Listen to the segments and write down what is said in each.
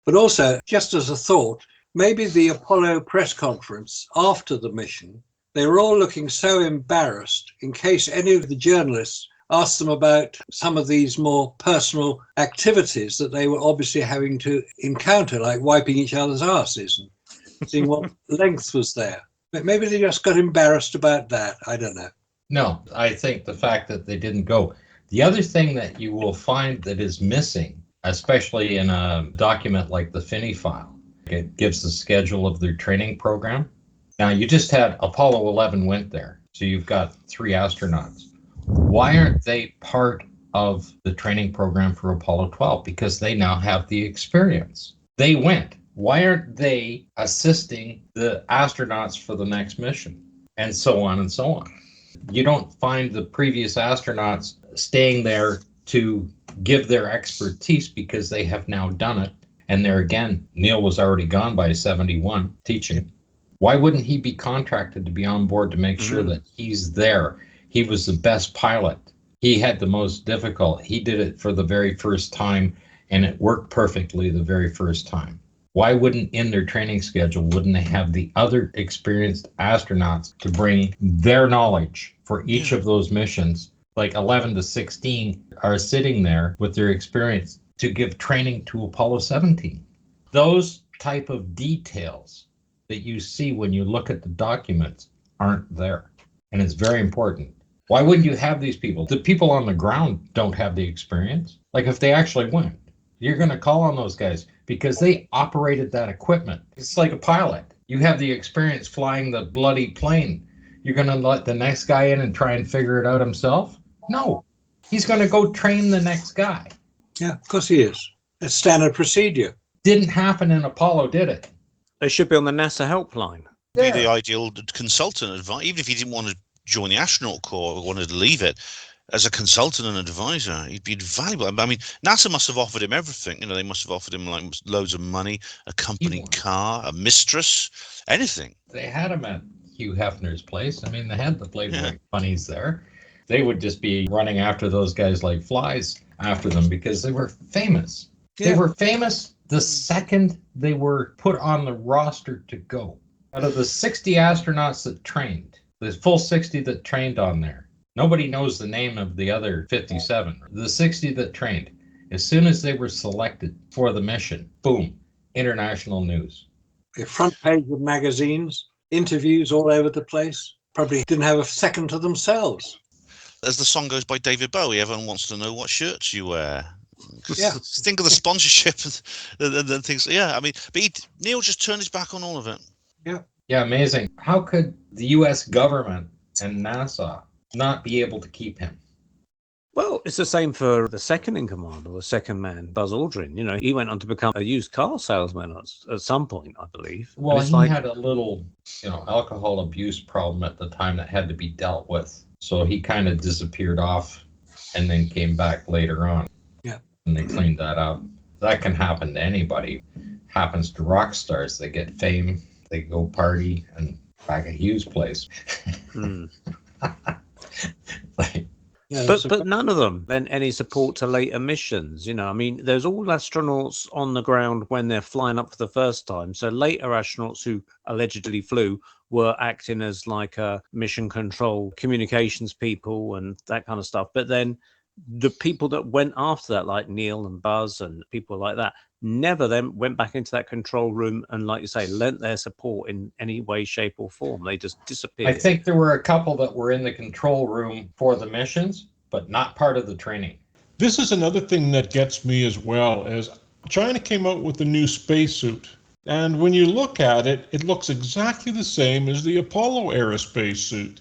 But also, just as a thought, maybe the Apollo press conference after the mission, they were all looking so embarrassed in case any of the journalists asked them about some of these more personal activities that they were obviously having to encounter, like wiping each other's asses and seeing what length was there. But maybe they just got embarrassed about that. I don't know. No, I think the fact that they didn't go. The other thing that you will find that is missing, especially in a document like the Finney file, it gives the schedule of their training program. Now, you just had Apollo 11 went there, so you've got 3 astronauts. Why aren't they part of the training program for Apollo 12? Because they now have the experience. They went. Why aren't they assisting the astronauts for the next mission? And so on and so on. You don't find the previous astronauts staying there to give their expertise because they have now done it. And there again, Neil was already gone by 71 teaching. Why wouldn't he be contracted to be on board to make sure that he's there? He was the best pilot. He had the most difficult. He did it for the very first time, and it worked perfectly the very first time. Why wouldn't, in their training schedule, wouldn't they have the other experienced astronauts to bring their knowledge for each of those missions? Like 11 to 16 are sitting there with their experience to give training to Apollo 17. Those type of details that you see when you look at the documents aren't there. And it's very important. Why wouldn't you have these people? The people on the ground don't have the experience. Like if they actually went, you're going to call on those guys because they operated that equipment. It's like a pilot. You have the experience flying the bloody plane. You're going to let the next guy in and try and figure it out himself? No. He's going to go train the next guy. Yeah, of course he is. It's standard procedure. Didn't happen in Apollo, did it? They should be on the NASA helpline. Be the ideal consultant advisor, even if he didn't want to join the astronaut corps or wanted to leave it. As a consultant and advisor, he'd be invaluable. I mean, NASA must have offered him everything. You know, they must have offered him like loads of money, a company car, a mistress, anything. They had him at Hugh Hefner's place. I mean, they had the Playboy bunnies there. They would just be running after those guys like flies after them because they were famous. Yeah. They were famous the second they were put on the roster to go. Out of the 60 astronauts that trained, the full 60 that trained on there, nobody knows the name of the other 57. The 60 that trained, as soon as they were selected for the mission, boom, international news. The front page of magazines, interviews all over the place, probably didn't have a second to themselves. As the song goes by David Bowie, everyone wants to know what shirts you wear. Yeah. Think of the sponsorship and things. Yeah, I mean, but Neil just turned his back on all of it. Yeah. Yeah, amazing. How could the U.S. government and NASA not be able to keep him? Well, it's the same for the second in command, or the second man, Buzz Aldrin. You know, he went on to become a used car salesman at some point, I believe. Well, he had a little, alcohol abuse problem at the time that had to be dealt with. So he kind of disappeared off and then came back later on. Yeah. And they cleaned that up. That can happen to anybody. Happens to rock stars. They get fame, they go party, and back at Hughes' place. But none of them lent any support to later missions. You know, I mean, there's all astronauts on the ground when they're flying up for the first time. So later astronauts who allegedly flew were acting as like a mission control communications people and that kind of stuff. But then the people that went after that, like Neil and Buzz and people like that, never then went back into that control room and, like you say, lent their support in any way, shape or form. They just disappeared. I think there were a couple that were in the control room for the missions, but not part of the training. This is another thing that gets me as well, as China came out with the new spacesuit. And when you look at it, it looks exactly the same as the Apollo era spacesuit.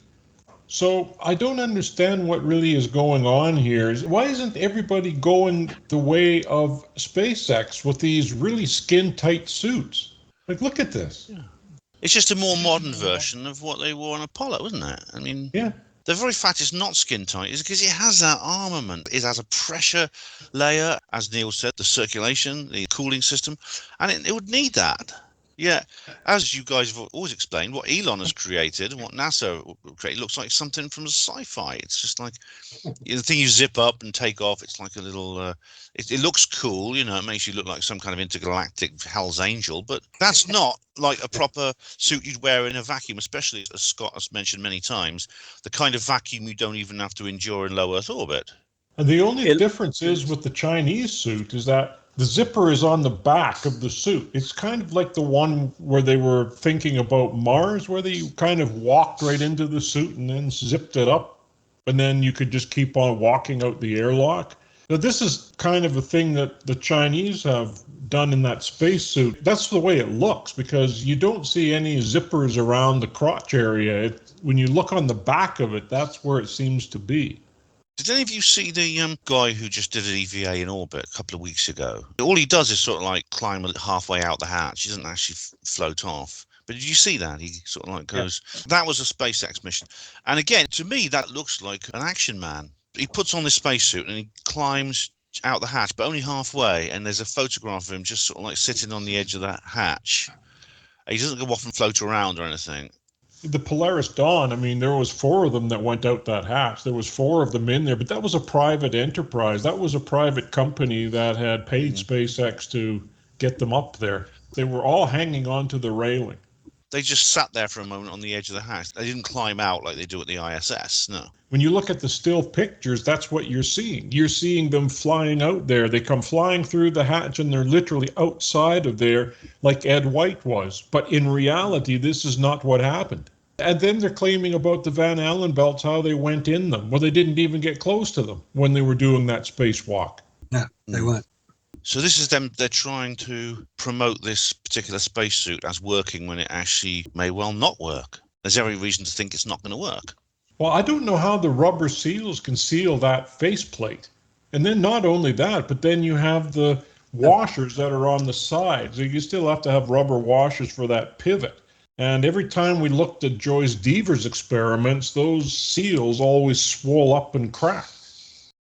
So I don't understand what really is going on here. Why isn't everybody going the way of SpaceX with these really skin-tight suits? Like, look at this. Yeah. It's just a more modern version of what they wore on Apollo, isn't it? I mean, the very fact it's not skin-tight is because it has that armament. It has a pressure layer, as Neil said, the circulation, the cooling system, and it would need that. Yeah, as you guys have always explained, what Elon has created and what NASA created looks like something from sci-fi. It's just like the thing you zip up and take off. It's like a little. It looks cool, you know. It makes you look like some kind of intergalactic Hell's Angel, but that's not like a proper suit you'd wear in a vacuum. Especially, as Scott has mentioned many times, the kind of vacuum you don't even have to endure in low Earth orbit. And the only difference is with the Chinese suit is that the zipper is on the back of the suit. It's kind of like the one where they were thinking about Mars, where they kind of walked right into the suit and then zipped it up, and then you could just keep on walking out the airlock. Now, this is kind of a thing that the Chinese have done in that spacesuit. That's the way it looks, because you don't see any zippers around the crotch area. When you look on the back of it, that's where it seems to be. Did any of you see the guy who just did an EVA in orbit a couple of weeks ago? All he does is sort of like climb halfway out the hatch. He doesn't actually float off. But did you see that? He sort of like goes... Yeah. That was a SpaceX mission. And again, to me, that looks like an action man. He puts on this spacesuit and he climbs out the hatch, but only halfway. And there's a photograph of him just sort of like sitting on the edge of that hatch. He doesn't go off and float around or anything. The Polaris Dawn, I mean, there was 4 of them that went out that hatch. There was 4 of them in there, but that was a private enterprise. That was a private company that had paid SpaceX to get them up there. They were all hanging onto the railing. They just sat there for a moment on the edge of the hatch. They didn't climb out like they do at the ISS, no. When you look at the still pictures, that's what you're seeing. You're seeing them flying out there. They come flying through the hatch and they're literally outside of there like Ed White was. But in reality, this is not what happened. And then they're claiming about the Van Allen belts, how they went in them. Well, they didn't even get close to them when they were doing that spacewalk. No, they weren't. So this is them, they're trying to promote this particular spacesuit as working when it actually may well not work. There's every reason to think it's not going to work. Well, I don't know how the rubber seals can seal that faceplate. And then not only that, but then you have the washers that are on the sides. So you still have to have rubber washers for that pivot. And every time we looked at Joyce Deaver's experiments, those seals always swole up and crack.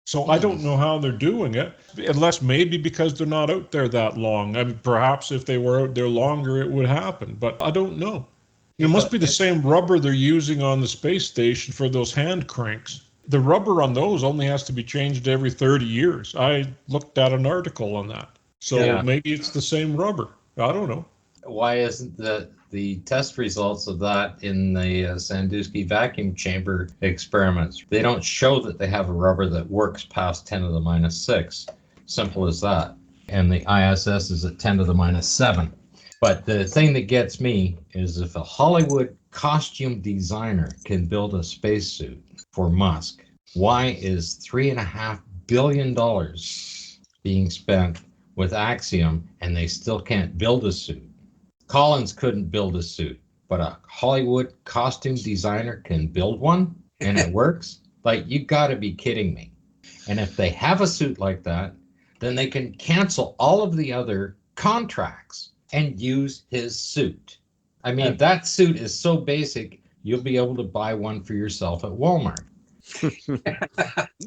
So I don't know how they're doing it, unless maybe because they're not out there that long. I mean, perhaps if they were out there longer, it would happen, but I don't know. It must be the same rubber they're using on the space station for those hand cranks. The rubber on those only has to be changed every 30 years. I looked at an article on that. So maybe it's the same rubber. I don't know. Why isn't the test results of that in the Sandusky vacuum chamber experiments? They don't show that they have a rubber that works past 10 to the minus 6. Simple as that. And the ISS is at 10 to the minus 7. But the thing that gets me is if a Hollywood costume designer can build a spacesuit for Musk, why is $3.5 billion being spent with Axiom and they still can't build a suit? Collins couldn't build a suit, but a Hollywood costume designer can build one and it works? Like, you got to be kidding me. And if they have a suit like that, then they can cancel all of the other contracts and use his suit. I mean, that suit is so basic, you'll be able to buy one for yourself at Walmart.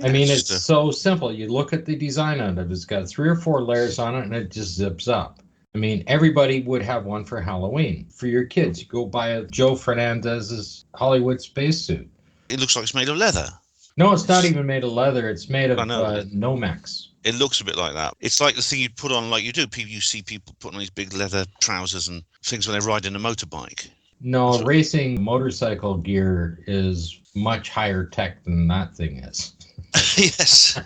I mean, it's so simple. You look at the design on it, it's got 3 or 4 layers on it and it just zips up. I mean, everybody would have one for Halloween. For your kids, you go buy a Joe Fernandez's Hollywood spacesuit. It looks like it's made of leather. No, it's not even made of leather. It's made of Nomex. It looks a bit like that. It's like the thing you put on, like you do. You see people putting on these big leather trousers and things when they're riding a motorbike. No, racing motorcycle gear is much higher tech than that thing is. Yes.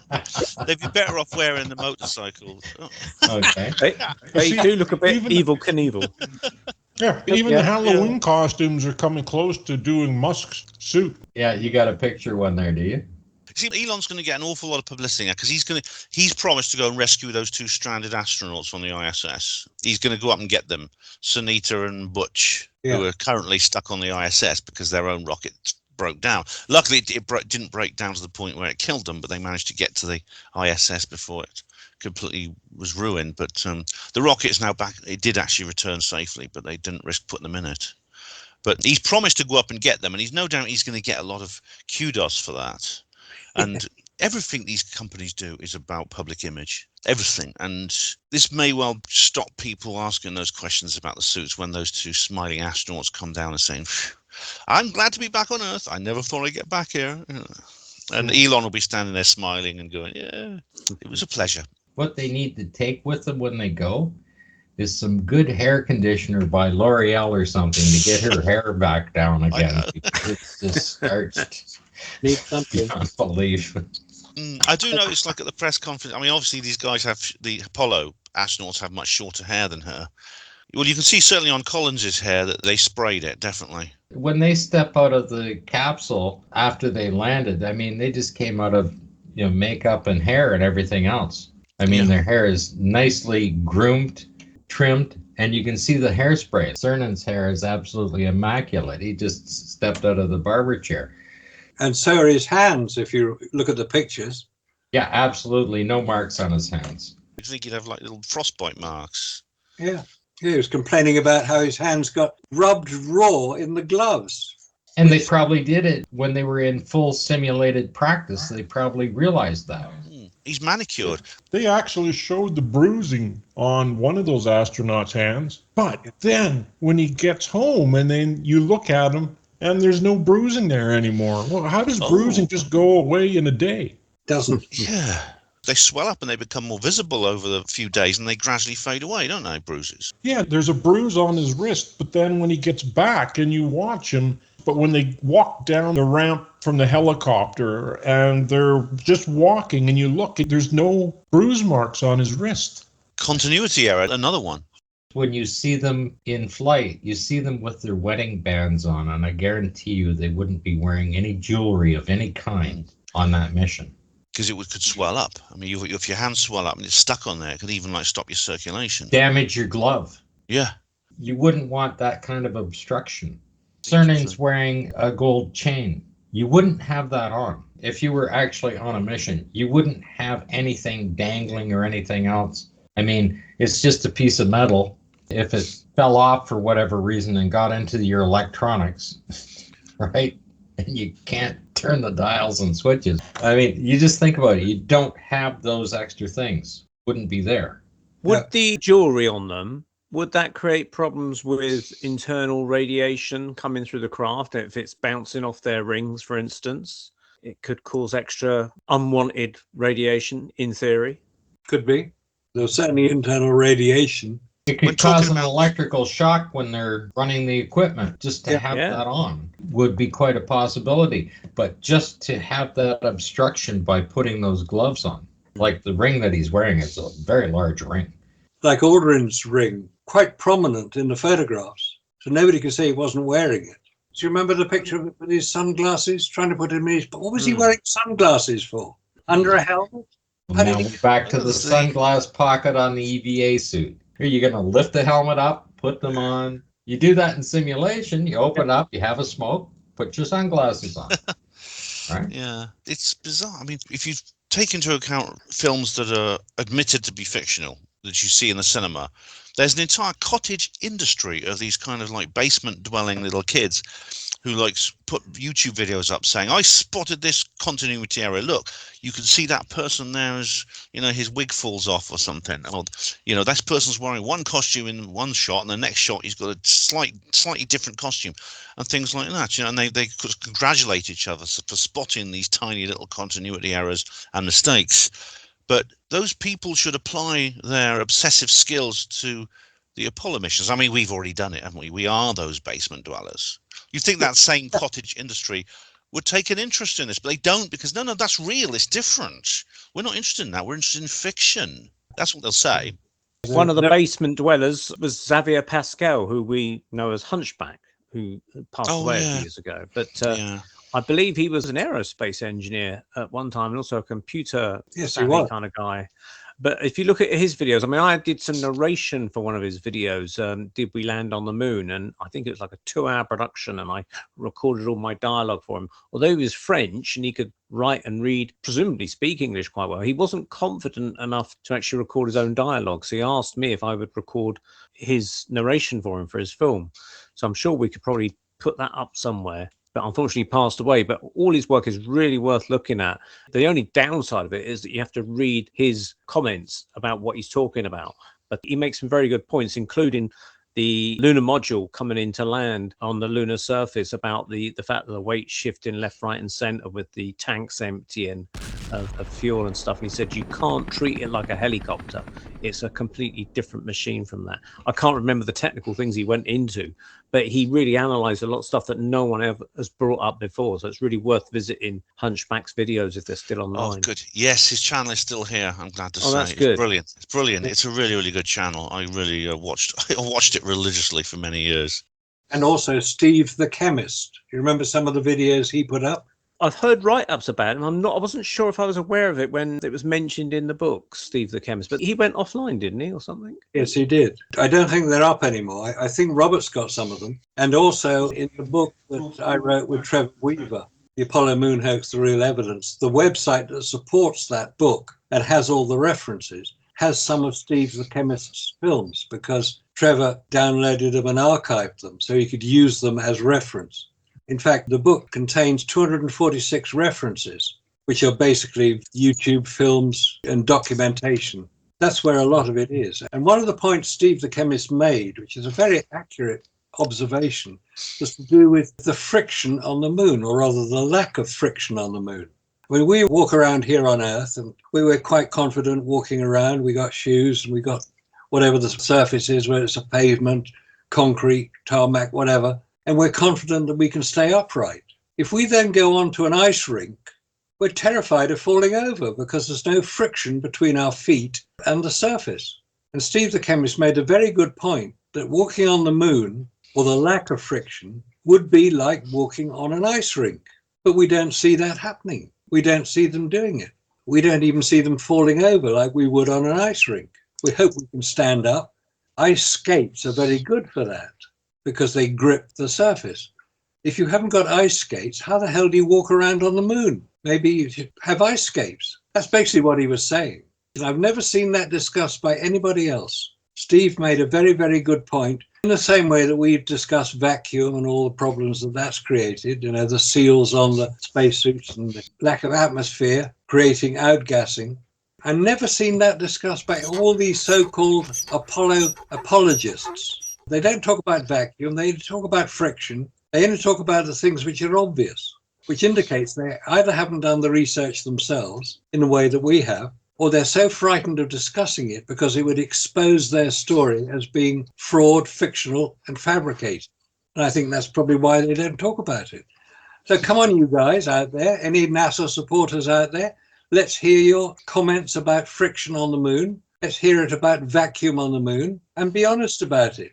They'd be better off wearing the motorcycle. Okay. They do look a bit Evel Knievel. Yeah, even the Halloween costumes are coming close to doing Musk's suit. Yeah, you got a picture one there, do you? See, Elon's going to get an awful lot of publicity now because he's promised to go and rescue those 2 stranded astronauts on the ISS. He's going to go up and get them, Sunita and Butch, who are currently stuck on the ISS because their own rocket broke down. Luckily, it didn't break down to the point where it killed them, but they managed to get to the ISS before it completely was ruined. But the rocket is now back. It did actually return safely, but they didn't risk putting them in it. But he's promised to go up and get them, and he's no doubt he's going to get a lot of kudos for that. And everything these companies do is about public image. everything. And this may well stop people asking those questions about the suits when those two smiling astronauts come down and saying, I'm glad to be back on Earth. I never thought I'd get back here. And Elon will be standing there smiling and going, yeah, it was a pleasure. What they need to take with them when they go is some good hair conditioner by L'Oreal or something to get her hair back down again. Because it's just starched. Need something. Beyond belief. I do notice, like at the press conference, I mean, obviously these guys the Apollo astronauts have much shorter hair than her. Well, you can see certainly on Collins's hair that they sprayed it, definitely. When they step out of the capsule after they landed, I mean, they just came out of makeup and hair and everything else. I mean, their hair is nicely groomed, trimmed, and you can see the hairspray. Cernan's hair is absolutely immaculate. He just stepped out of the barber chair. And so are his hands, if you look at the pictures. Yeah, absolutely. No marks on his hands. I think he'd have like little frostbite marks. Yeah. He was complaining about how his hands got rubbed raw in the gloves. And they probably did it when they were in full simulated practice. They probably realized that. He's manicured. They actually showed the bruising on one of those astronauts' hands. But then when he gets home and then you look at him and there's no bruising there anymore. Well, how does bruising just go away in a day? Doesn't. Yeah. They swell up and they become more visible over the few days and they gradually fade away, don't they, bruises? Yeah, there's a bruise on his wrist, but then when he gets back and you watch him, but when they walk down the ramp from the helicopter and they're just walking and you look, there's no bruise marks on his wrist. Continuity error, another one. When you see them in flight, you see them with their wedding bands on, and I guarantee you they wouldn't be wearing any jewelry of any kind on that mission. Because it could swell up. I mean, if your hands swell up and it's stuck on there, it could even like stop your circulation. Damage your glove. Yeah. You wouldn't want that kind of obstruction. Cernan's wearing a gold chain. You wouldn't have that on. If you were actually on a mission, you wouldn't have anything dangling or anything else. I mean, it's just a piece of metal. If it fell off for whatever reason and got into your electronics, right? And you can't turn the dials and switches. I mean, you just think about it. You don't have those extra things. Wouldn't be there. Would the jewelry on them, would that create problems with internal radiation coming through the craft? If it's bouncing off their rings, for instance, it could cause extra unwanted radiation, in theory. Could be. There's certainly internal radiation. It could cause an electrical shock when they're running the equipment. Just to have that on would be quite a possibility. But just to have that obstruction by putting those gloves on, like the ring that he's wearing is a very large ring. Like Aldrin's ring, quite prominent in the photographs. So nobody could say he wasn't wearing it. Do you remember the picture of him with his sunglasses, trying to put him in his... What was he wearing sunglasses for? Under a helmet? Now we're back to the sunglass pocket on the EVA suit. Are you going to lift the helmet up, put them on? You do that in simulation. You open up, you have a smoke, put your sunglasses on. Right? Yeah, it's bizarre. I mean, if you take into account films that are admitted to be fictional, that you see in the cinema, there's an entire cottage industry of these kind of like basement dwelling little kids who like put YouTube videos up saying, I spotted this continuity error. Look, you can see that person there as, his wig falls off or something. Or, that person's wearing one costume in one shot and the next shot he's got a slightly different costume and things like that. And they could congratulate each other for spotting these tiny little continuity errors and mistakes. But those people should apply their obsessive skills to the Apollo missions. I mean, we've already done it, haven't we? We are those basement dwellers. You think that same cottage industry would take an interest in this, but they don't, because no, that's real. It's different. We're not interested in that. We're interested in fiction. That's what they'll say. One of the basement dwellers was Xavier Pascal, who we know as Hunchback, who passed away a few years ago. But I believe he was an aerospace engineer at one time and also a computer kind of guy. But if you look at his videos, I mean, I did some narration for one of his videos, Did We Land on the Moon? And I think it was like a 2-hour production, and I recorded all my dialogue for him. Although he was French and he could write and read, presumably speak English quite well, he wasn't confident enough to actually record his own dialogue. So he asked me if I would record his narration for him for his film. So I'm sure we could probably put that up somewhere. but unfortunately passed away. But all his work is really worth looking at. The only downside of it is that you have to read his comments about what he's talking about. But he makes some very good points, including the lunar module coming into land on the lunar surface, about the fact that the weight shifting left, right, and center with the tanks emptying of fuel and stuff. And he said you can't treat it like a helicopter. It's a completely different machine from that. I can't remember the technical things he went into, but he really analyzed a lot of stuff that no one ever has brought up before. So it's really worth visiting Hunchback's videos if they're still online. Oh, good. Yes, his channel is still here. I'm glad to say. That's good. It's brilliant. It's brilliant. It's a really, really good channel. I really watched it religiously for many years. And also Steve the Chemist. You remember some of the videos he put up? I've heard write-ups about him. I wasn't sure if I was aware of it when it was mentioned in the book, Steve the Chemist. But he went offline, didn't he, or something? Yes, he did. I don't think they're up anymore. I think Robert's got some of them. And also in the book that I wrote with Trevor Weaver, The Apollo Moon Hoax, The Real Evidence, the website that supports that book and has all the references has some of Steve the Chemist's films, because Trevor downloaded them and archived them so he could use them as reference. In fact, the book contains 246 references, which are basically YouTube films and documentation. That's where a lot of it is. And one of the points Steve the Chemist made, which is a very accurate observation, was to do with the friction on the moon, or rather the lack of friction on the moon. When we walk around here on Earth, and we were quite confident walking around, we got shoes and we got whatever the surface is, whether it's a pavement, concrete, tarmac, whatever, and we're confident that we can stay upright. If we then go onto an ice rink, we're terrified of falling over because there's no friction between our feet and the surface. And Steve the Chemist made a very good point that walking on the moon, or the lack of friction, would be like walking on an ice rink. But we don't see that happening. We don't see them doing it. We don't even see them falling over like we would on an ice rink. We hope we can stand up. Ice skates are very good for that because they grip the surface. If you haven't got ice skates, how the hell do you walk around on the moon? Maybe you should have ice skates. That's basically what he was saying. And I've never seen that discussed by anybody else. Steve made a very, very good point. In the same way that we've discussed vacuum and all the problems that that's created, you know, the seals on the spacesuits and the lack of atmosphere creating outgassing. I've never seen that discussed by all these so-called Apollo apologists. They don't talk about vacuum, they talk about friction. They only talk about the things which are obvious, which indicates they either haven't done the research themselves in the way that we have, or they're so frightened of discussing it because it would expose their story as being fraud, fictional, and fabricated. And I think that's probably why they don't talk about it. So come on, you guys out there, any NASA supporters out there, let's hear your comments about friction on the moon. Let's hear it about vacuum on the moon, and be honest about it.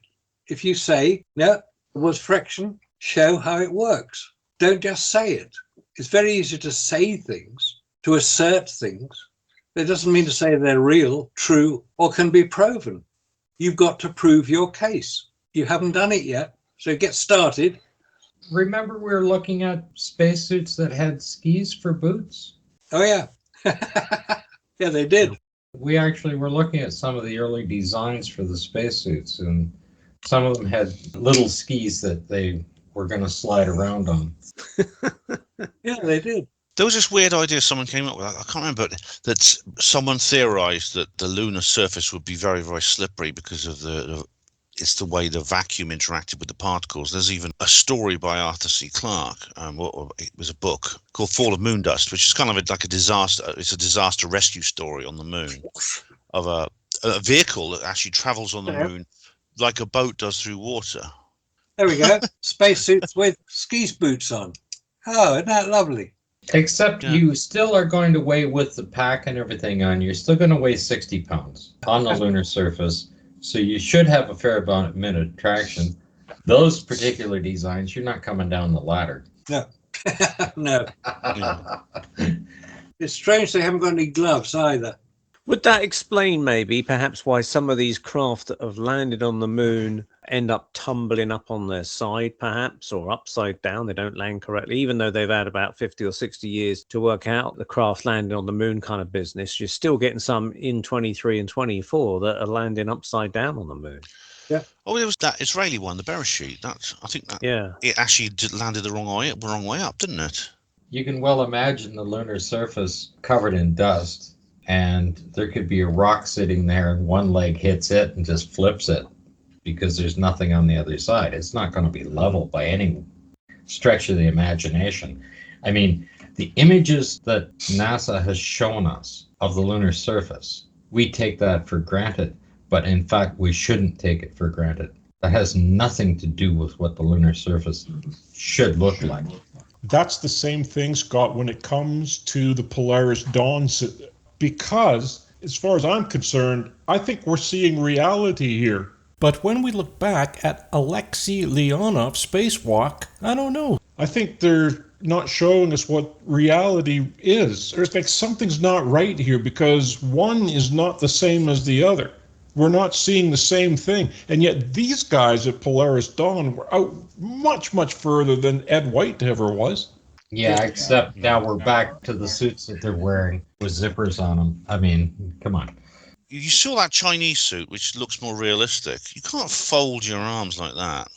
If you say, no, it was friction, show how it works. Don't just say it. It's very easy to say things, to assert things. That doesn't mean to say they're real, true, or can be proven. You've got to prove your case. You haven't done it yet, so get started. Remember we were looking at spacesuits that had skis for boots? Oh, yeah. Yeah, they did. We actually were looking at some of the early designs for the spacesuits, and some of them had little skis that they were going to slide around on. Yeah, they did. There was this weird idea someone came up with, I can't remember, that someone theorized that the lunar surface would be very, very slippery because of it's the way the vacuum interacted with the particles. There's even a story by Arthur C. Clarke, it was a book called Fall of Moon Dust, which is kind of like a disaster. It's a disaster rescue story on the moon of a vehicle that actually travels on the moon like a boat does through water. There we go. Spacesuits with skis boots on. Oh, isn't that lovely? Except you still are going to weigh with the pack and everything on. You're still going to weigh 60 pounds on the lunar surface. So you should have a fair bit of traction. Those particular designs, you're not coming down the ladder. No. No. It's strange they haven't got any gloves either. Would that explain maybe perhaps why some of these craft that have landed on the moon end up tumbling up on their side perhaps, or upside down? They don't land correctly, even though they've had about 50 or 60 years to work out the craft landing on the moon kind of business. You're still getting some in 23 and 24 that are landing upside down on the moon. Oh, there was that Israeli one, the Bereshit. I think that Yeah. it actually landed the wrong way up, didn't it? You can well imagine the lunar surface covered in dust, and there could be a rock sitting there, and one leg hits it and just flips it because there's nothing on the other side. It's not going to be level by any stretch of the imagination. I mean, the images that NASA has shown us of the lunar surface, we take that for granted, but in fact, we shouldn't take it for granted. That has nothing to do with what the lunar surface should look like. That's the same thing, Scott, when it comes to the Polaris Dawn, because as far as I'm concerned, I think we're seeing reality here. But when we look back at Alexei Leonov's spacewalk, I don't know. I think they're not showing us what reality is. There's like something's not right here because one is not the same as the other. We're not seeing the same thing. And yet these guys at Polaris Dawn were out much, much further than Ed White ever was. Yeah, except now we're back to the suits that they're wearing with zippers on them. I mean, come on. You saw that Chinese suit, which looks more realistic. You can't fold your arms like that.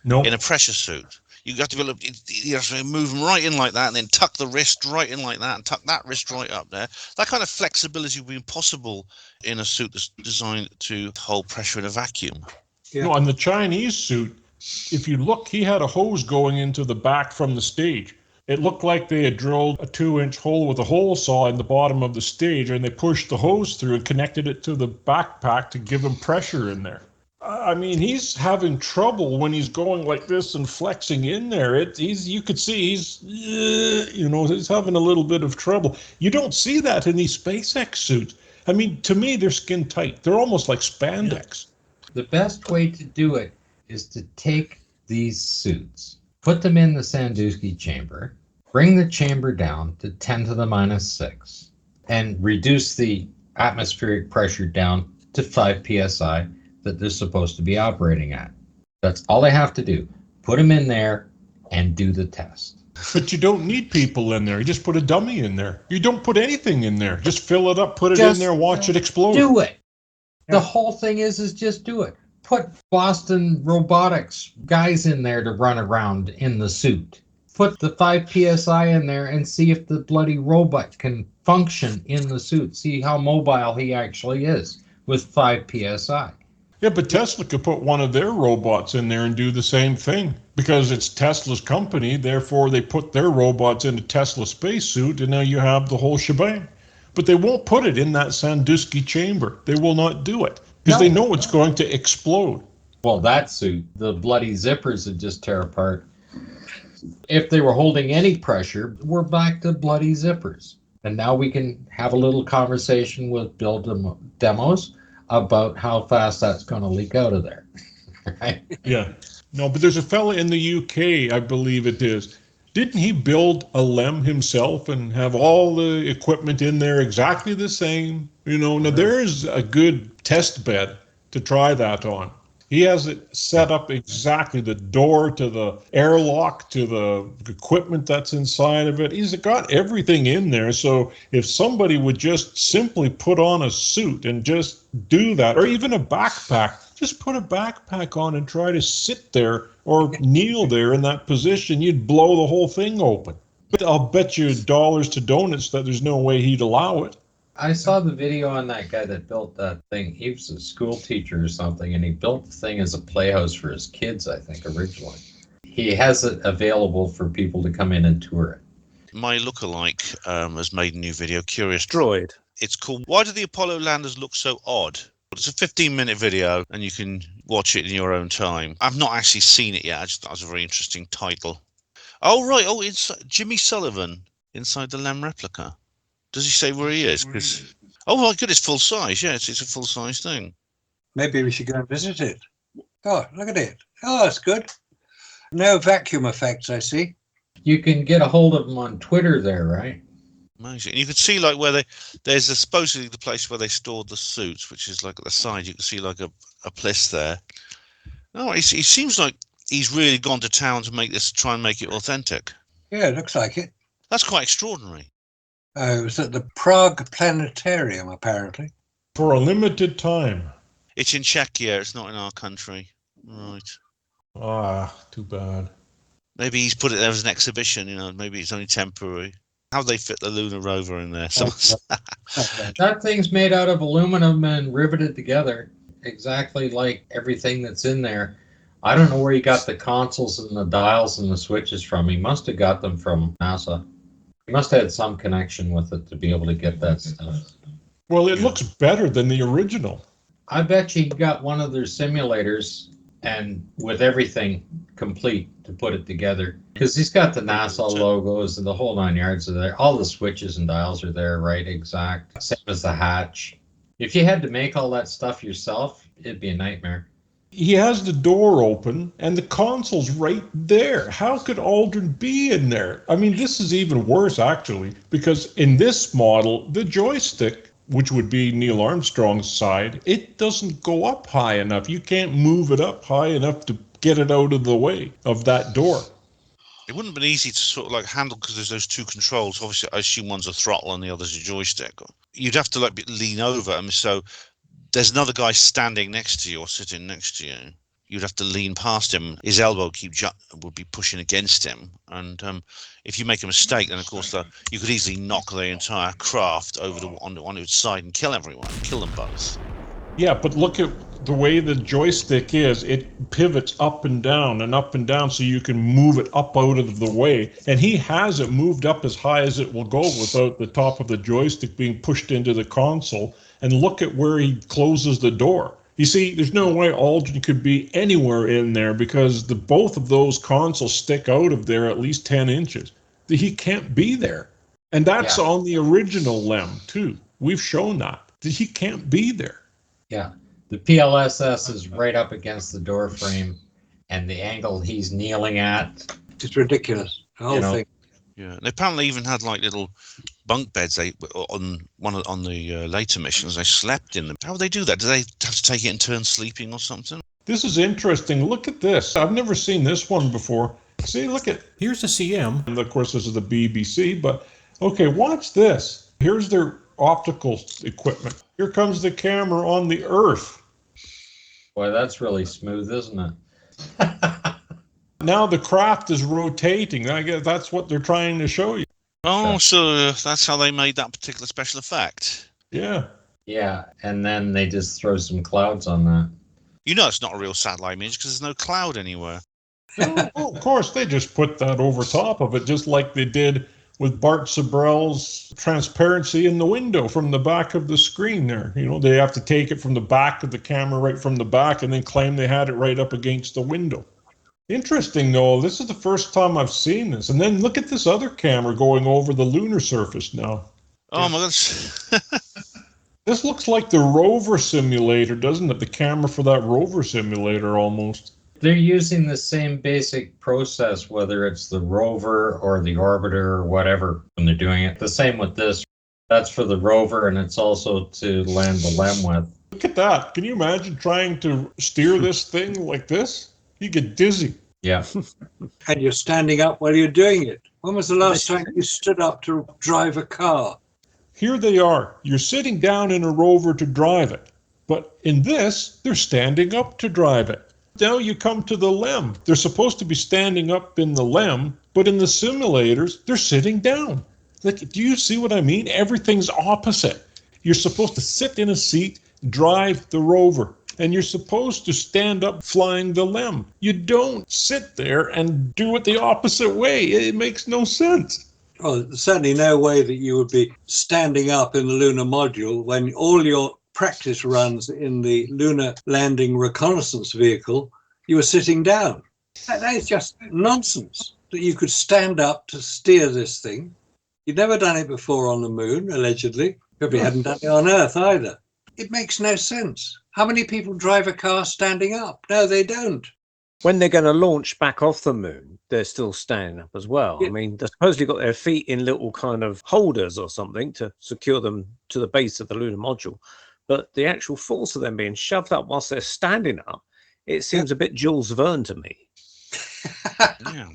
No. In a pressure suit. You have to move them right in like that, and then tuck the wrist right in like that, and tuck that wrist right up there. That kind of flexibility would be impossible in a suit that's designed to hold pressure in a vacuum. Yeah. No, on the Chinese suit, if you look, he had a hose going into the back from the stage. It looked like they had drilled a 2-inch hole with a hole saw in the bottom of the stage, and they pushed the hose through and connected it to the backpack to give him pressure in there. I mean, he's having trouble when he's going like this and flexing in there. You could see he's having a little bit of trouble. You don't see that in these SpaceX suits. I mean, to me, they're skin tight. They're almost like spandex. The best way to do it is to take these suits, put them in the Sandusky chamber, bring the chamber down to 10 to the minus 6, and reduce the atmospheric pressure down to 5 psi that they're supposed to be operating at. That's all they have to do. Put them in there and do the test. But you don't need people in there. You just put a dummy in there. You don't put anything in there. Just fill it up, put it in there, watch it explode. Do it. The whole thing is just do it. Put Boston Robotics guys in there to run around in the suit. Put the 5 psi in there and see if the bloody robot can function in the suit. See how mobile he actually is with 5 psi. Yeah, but Tesla could put one of their robots in there and do the same thing because it's Tesla's company. Therefore, they put their robots in a Tesla spacesuit, and now you have the whole shebang. But they won't put it in that Sandusky chamber. They will not do it because they know it's going to explode. Well, that suit, the bloody zippers would just tear apart. If they were holding any pressure, we're back to bloody zippers. And now we can have a little conversation with build demos about how fast that's going to leak out of there. Right? Yeah. No, but there's a fella in the UK, I believe it is. Didn't he build a LEM himself and have all the equipment in there exactly the same? Now there's a good test bed to try that on. He has it set up exactly, the door to the airlock to the equipment that's inside of it. He's got everything in there. So if somebody would just simply put on a suit and just do that, or even a backpack, just put a backpack on and try to sit there or kneel there in that position, you'd blow the whole thing open. But I'll bet you dollars to donuts that there's no way he'd allow it. I saw the video on that guy that built that thing. He was a school teacher or something, and he built the thing as a playhouse for his kids, I think, originally. He has it available for people to come in and tour it. My lookalike has made a new video, Curious Droid. It's called Why Do the Apollo Landers Look So Odd? It's a 15-minute video, and you can watch it in your own time. I've not actually seen it yet. I just thought it was a very interesting title. Oh, right. Oh, it's Jimmy Sullivan inside the Lamb Replica. Does he say where he is? Oh my goodness, full size. Yes, it's a full size thing. Maybe we should go and visit it. Oh, look at it. Oh, that's good. No vacuum effects, I see. You can get a hold of them on Twitter there, right? Amazing. And you can see like where there's supposedly the place where they stored the suits, which is like at the side. You can see like a place there. Oh, he seems like he's really gone to town to try and make it authentic. Yeah, it looks like it. That's quite extraordinary. It was at the Prague Planetarium, apparently. For a limited time. It's in Czechia. It's not in our country. Right. Ah, too bad. Maybe he's put it there as an exhibition. Maybe it's only temporary. How they fit the lunar rover in there? That thing's made out of aluminum and riveted together, exactly like everything that's in there. I don't know where he got the consoles and the dials and the switches from. He must have got them from NASA. He must have had some connection with it to be able to get that stuff. Well, it looks better than the original. I bet you he got one of their simulators and with everything complete to put it together. Because he's got the NASA logos and the whole 9 yards are there. All the switches and dials are there, right? Exact. Same as the hatch. If you had to make all that stuff yourself, it'd be a nightmare. He has the door open and the console's right there. How could Aldrin be in there? I mean, this is even worse, actually, because in this model, the joystick, which would be Neil Armstrong's side, it doesn't go up high enough. You can't move it up high enough to get it out of the way of that door. It wouldn't have been easy to sort of like handle because there's those two controls. Obviously, I assume one's a throttle and the other's a joystick. You'd have to like lean over them. So there's another guy standing next to you or sitting next to you. You'd have to lean past him. His elbow would be pushing against him. And if you make a mistake, then of course you could easily knock the entire craft over on its side and kill everyone, kill them both. Yeah, but look at the way the joystick is. It pivots up and down so you can move it up out of the way. And he has it moved up as high as it will go without the top of the joystick being pushed into the console. And look at where he closes the door. You see, there's no way Aldrin could be anywhere in there because both of those consoles stick out of there at least 10 inches. He can't be there. And that's on the original Lamb, too. We've shown that he can't be there. Yeah, the PLSS is right up against the door frame, and the angle he's kneeling at. It's ridiculous. The whole thing. Yeah, they apparently even had like little bunk beds. On the later missions, they slept in them. How would they do that? Do they have to take it in turns sleeping or something? This is interesting. Look at this. I've never seen this one before. See, look at. Here's the CM. And of course, this is the BBC. But okay, watch this. Here's their optical equipment. Here comes the camera on the Earth. Boy, that's really smooth, isn't it? Now the craft is rotating. I guess that's what they're trying to show you. Oh, so that's how they made that particular special effect. Yeah. Yeah, and then they just throw some clouds on that. It's not a real satellite image because there's no cloud anywhere. Well, of course, they just put that over top of it, just like they did with Bart Sabrell's transparency in the window from the back of the screen there. They have to take it from the back of the camera, right from the back, and then claim they had it right up against the window. Interesting, though. This is the first time I've seen this. And then look at this other camera going over the lunar surface now. Oh, my gosh. This looks like the Rover Simulator, doesn't it? The camera for that Rover Simulator, almost. They're using the same basic process, whether it's the rover or the orbiter or whatever, when they're doing it. The same with this. That's for the rover, and it's also to land the Lamb with. Look at that. Can you imagine trying to steer this thing like this? You get dizzy. Yeah. And you're standing up while you're doing it. When was the last time you stood up to drive a car? Here they are. You're sitting down in a rover to drive it. But in this, they're standing up to drive it. Now you come to the Lamb. They're supposed to be standing up in the Lamb, but in the simulators, they're sitting down. Like, do you see what I mean? Everything's opposite. You're supposed to sit in a seat, drive the rover, and you're supposed to stand up flying the Lamb. You don't sit there and do it the opposite way. It makes no sense. Well, there's certainly no way that you would be standing up in the lunar module when all your practice runs in the lunar landing reconnaissance vehicle, you were sitting down. That is just nonsense that you could stand up to steer this thing. You'd never done it before on the moon, allegedly. Probably hadn't done it on Earth either. It makes no sense. How many people drive a car standing up? No, they don't. When they're going to launch back off the moon, they're still standing up as well. Yeah. I mean, they've supposedly got their feet in little kind of holders or something to secure them to the base of the lunar module. But the actual force of them being shoved up whilst they're standing up, it seems a bit Jules Verne to me. Yeah.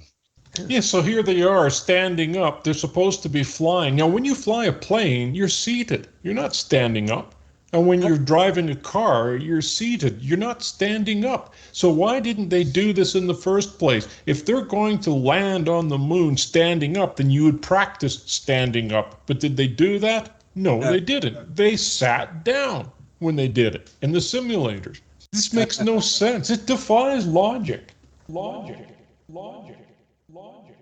Yeah, so here they are standing up. They're supposed to be flying. Now, when you fly a plane, you're seated. You're not standing up. And when you're driving a car, you're seated. You're not standing up. So why didn't they do this in the first place? If they're going to land on the moon standing up, then you would practice standing up. But did they do that? No, they didn't. They sat down when they did it in the simulators. This makes no sense. It defies logic. Logic. Logic. Logic.